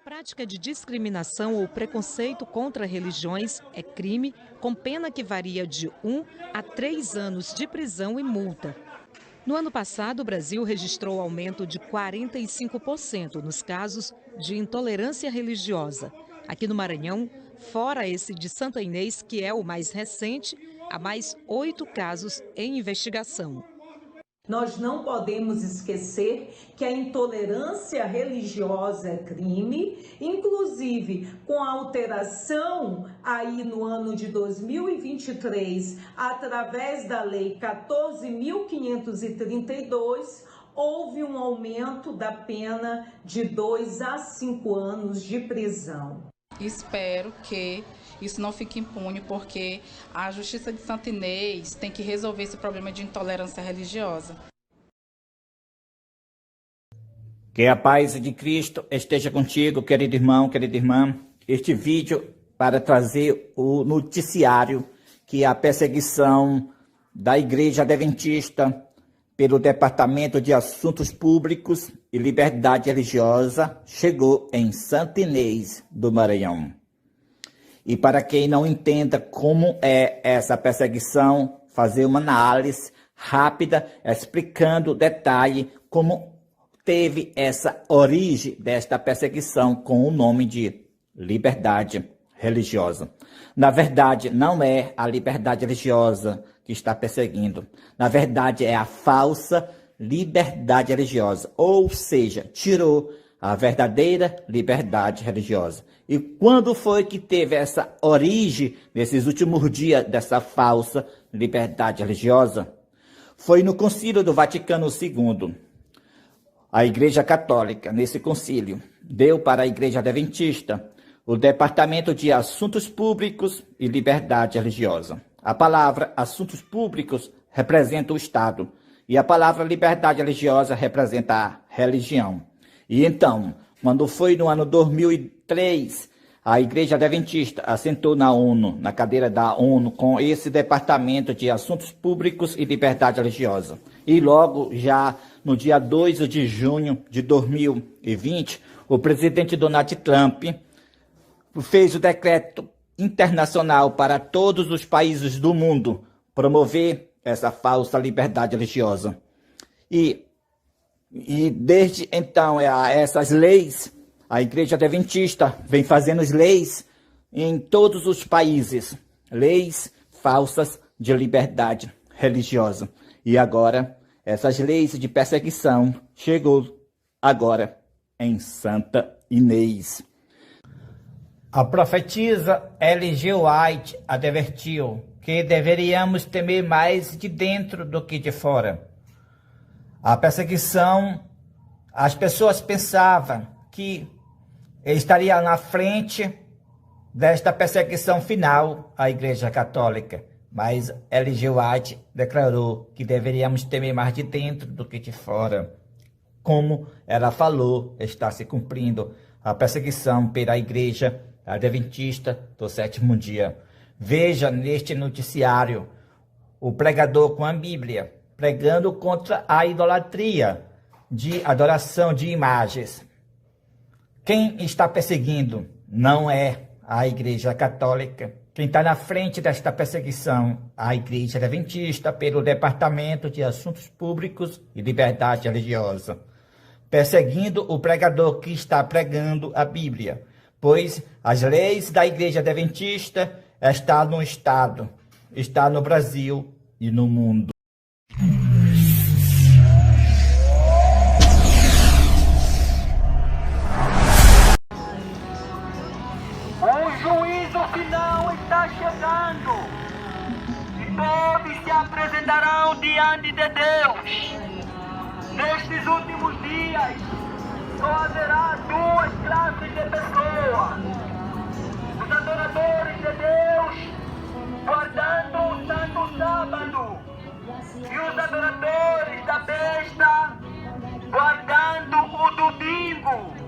prática de discriminação ou preconceito contra religiões é crime, com pena que varia de 1 a 3 anos de prisão e multa. No ano passado, o Brasil registrou aumento de 45% nos casos de intolerância religiosa. Aqui no Maranhão, fora esse de Santa Inês, que é o mais recente, há mais 8 casos em investigação. Nós não podemos esquecer que a intolerância religiosa é crime, inclusive com a alteração aí no ano de 2023, através da Lei 14.532, houve um aumento da pena de 2 a 5 anos de prisão. Espero que isso não fique impune, porque a Justiça de Santa Inês tem que resolver esse problema de intolerância religiosa. Que a paz de Cristo esteja contigo, querido irmão, querida irmã. Este vídeo para trazer o noticiário que a perseguição da Igreja Adventista pelo Departamento de Assuntos Públicos e Liberdade Religiosa chegou em Santa Inês do Maranhão. E para quem não entenda como é essa perseguição, fazer uma análise rápida, explicando detalhe como teve essa origem desta perseguição com o nome de liberdade religiosa. Na verdade, não é a liberdade religiosa que está perseguindo. Na verdade, é a falsa liberdade religiosa. Ou seja, tirou a verdadeira liberdade religiosa. E quando foi que teve essa origem, nesses últimos dias, dessa falsa liberdade religiosa? Foi no Concílio do Vaticano II. A Igreja Católica, nesse concílio, deu para a Igreja Adventista o Departamento de Assuntos Públicos e Liberdade Religiosa. A palavra assuntos públicos representa o Estado e a palavra liberdade religiosa representa a religião. E então, quando foi no ano 2003, a Igreja Adventista assentou na ONU, na cadeira da ONU, com esse Departamento de Assuntos Públicos e Liberdade Religiosa. E logo, já no dia 2 de junho de 2020, o presidente Donald Trump fez o decreto internacional para todos os países do mundo promover essa falsa liberdade religiosa. E desde então, essas leis, a Igreja Adventista vem fazendo leis em todos os países, leis falsas de liberdade religiosa. E agora, essas leis de perseguição chegou agora em Santa Inês. A profetisa L.G. White advertiu que deveríamos temer mais de dentro do que de fora. A perseguição, as pessoas pensavam que estaria na frente desta perseguição final à Igreja Católica, mas L.G. White declarou que deveríamos temer mais de dentro do que de fora. Como ela falou, está se cumprindo a perseguição pela Igreja Adventista do Sétimo Dia. Veja neste noticiário o pregador com a Bíblia, pregando contra a idolatria de adoração de imagens. Quem está perseguindo não é a Igreja Católica. Quem está na frente desta perseguição, a Igreja Adventista, pelo Departamento de Assuntos Públicos e Liberdade Religiosa, perseguindo o pregador que está pregando a Bíblia, pois as leis da Igreja Adventista estão no Estado, está no Brasil e no mundo. O juízo final está chegando e todos se apresentarão diante de Deus. Nestes últimos dias, só haverá duas classes de pessoas: os adoradores de Deus, guardando o Santo Sábado, e os adoradores da besta, guardando o domingo.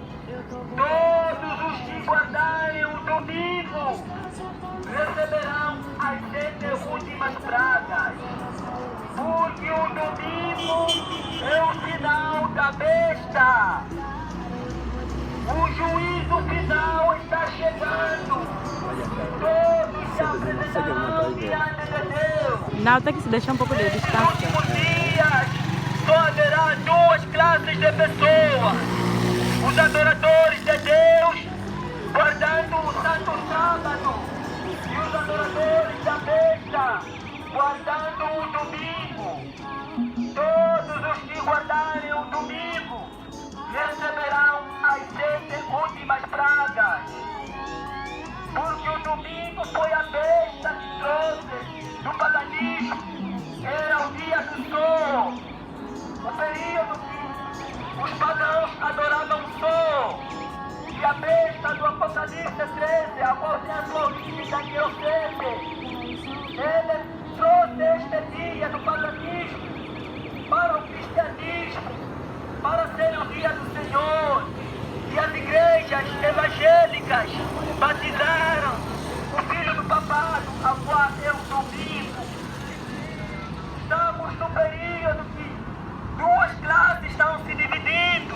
Todos os que guardarem o domingo receberão as 7 últimas pragas, porque o domingo é o sinal da besta. O juízo diante de Deus. Não, tem que se deixar um pouco de Nos distância. últimos dias, só haverá duas classes de pessoas: os adoradores de Deus, guardando o Santo Sábado, e os adoradores da besta, guardando o domingo. Todos os que guardarem o domingo receberão as 7 últimas pragas. Porque o domingo foi a besta que trouxe do paganismo. Era o dia do sol, o período que os pagãos adoravam o sol. E a besta do Apocalipse 13, a qual tem a sua origem da Diocefe, ele trouxe este dia do paganismo para o cristianismo, para ser o dia do Senhor. E as igrejas evangélicas batizaram o filho do papado, a qual é o domingo. Estamos no período que duas classes estão se dividindo.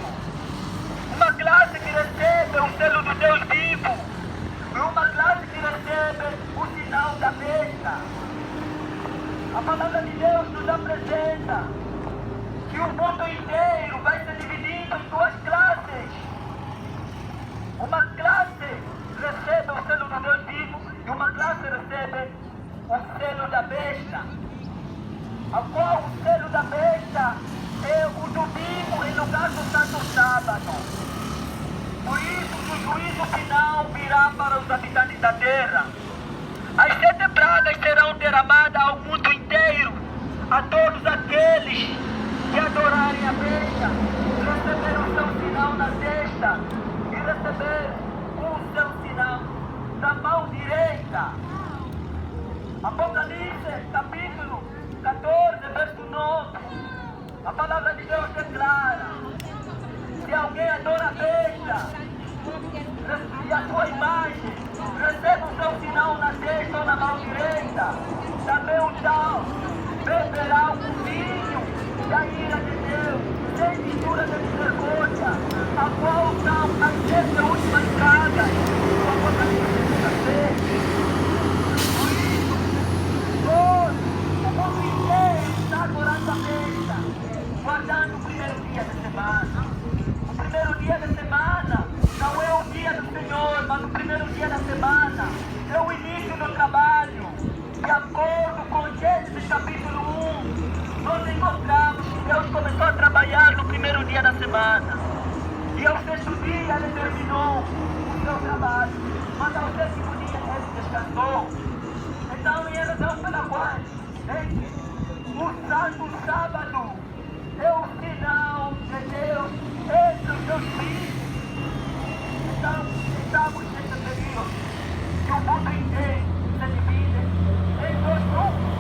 Uma classe que recebe o selo do Deus vivo e uma classe que recebe o sinal da besta. A palavra de Deus nos apresenta que o mundo inteiro vai se dividindo em duas classes. Uma classe recebe o selo do Deus vivo e uma classe recebe o selo da besta. A qual o selo da besta é o domingo em lugar do Santo Sábado. Por isso que o juízo final virá para os habitantes da terra. As 7 pragas serão derramadas ao mundo inteiro, a todos aqueles que adorarem a besta, receber o seu sinal na testa e receber o seu sinal na mão direita. Apocalipse, capítulo 14, verso 9. A palavra de Deus declara: se alguém adora a besta e a sua imagem, receba o seu sinal na testa ou na mão direita, também o tal beberá o vinho da ira de Deus, sem mistura de vergonha, a qual são as 7 últimas pragas do Apocalipse 16. Por isso, hoje, o mundo inteiro está adorando a besta, guardando o primeiro dia da semana. O primeiro dia da semana não é o dia do Senhor, mas o primeiro dia da semana é o início do trabalho. De acordo com Gênesis capítulo 1, nós encontramos que Deus começou a trabalhar no primeiro dia da semana. E ao 6º dia ele terminou o seu trabalho, mas ao 7º dia ele descansou. Então, é a razão pela qual o Santo Sábado é o sinal de Deus entre os seus filhos. Então, estamos nesse período que o mundo inteiro se divide em 2 grupos.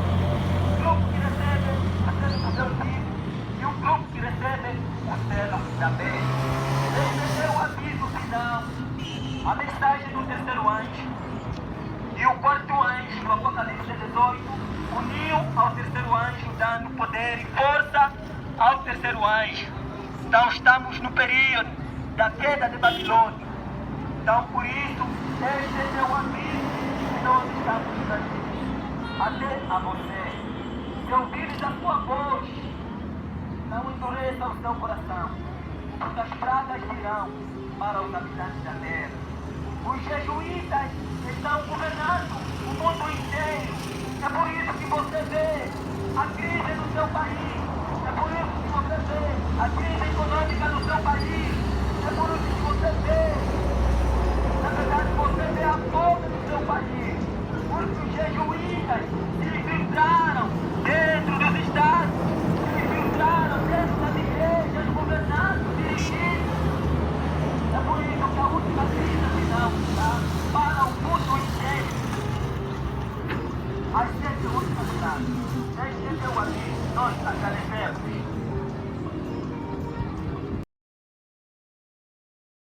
Um grupo que recebe o selo do Deus vivo e um grupo que recebe o selo da besta. Esse é o aviso final, a mensagem do 3º anjo. E o 4º anjo, no Apocalipse 18, uniu ao 3º anjo, dando poder e força ao 3º anjo. Então estamos no período da queda de Babilônia. Então por isso, este é o aviso que nós estamos dando até a você. Se ouvires a sua voz, não endureça o seu coração, porque as pragas virão para os habitantes da terra. Os jesuítas estão governando o mundo inteiro. É por isso que você vê a crise no seu país. É por isso que você